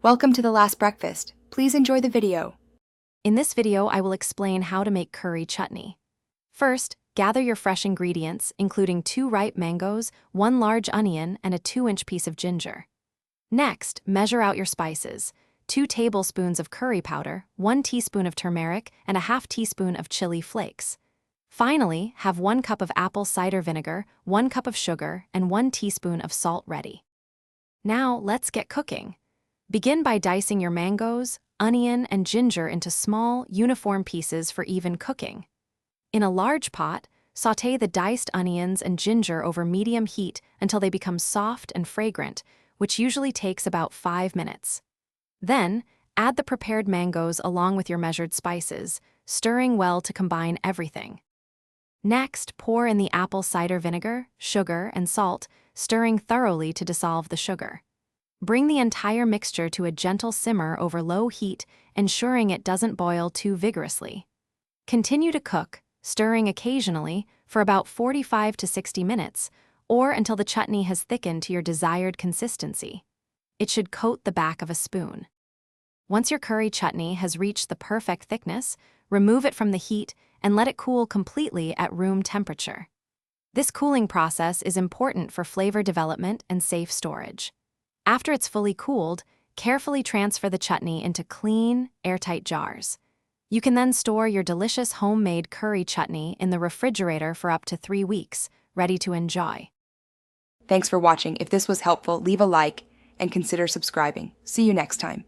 Welcome to the last breakfast. Please enjoy the video. In this video, I will explain how to make curry chutney. First, gather your fresh ingredients, including 2 ripe mangoes, 1 large onion, and a 2-inch piece of ginger. Next, measure out your spices: 2 tablespoons of curry powder, 1 teaspoon of turmeric, and a half teaspoon of chili flakes. Finally, have 1 cup of apple cider vinegar, 1 cup of sugar, and 1 teaspoon of salt ready. Now, let's get cooking. Begin by dicing your mangoes, onion, and ginger into small, uniform pieces for even cooking. In a large pot, sauté the diced onions and ginger over medium heat until they become soft and fragrant, which usually takes about 5 minutes. Then, add the prepared mangoes along with your measured spices, stirring well to combine everything. Next, pour in the apple cider vinegar, sugar, and salt, stirring thoroughly to dissolve the sugar. Bring the entire mixture to a gentle simmer over low heat, ensuring it doesn't boil too vigorously. Continue to cook, stirring occasionally, for about 45 to 60 minutes, or until the chutney has thickened to your desired consistency. It should coat the back of a spoon. Once your curry chutney has reached the perfect thickness, remove it from the heat and let it cool completely at room temperature. This cooling process is important for flavor development and safe storage. After it's fully cooled, carefully transfer the chutney into clean, airtight jars. You can then store your delicious homemade curry chutney in the refrigerator for up to 3 weeks, ready to enjoy. Thanks for watching. If this was helpful, leave a like and consider subscribing. See you next time.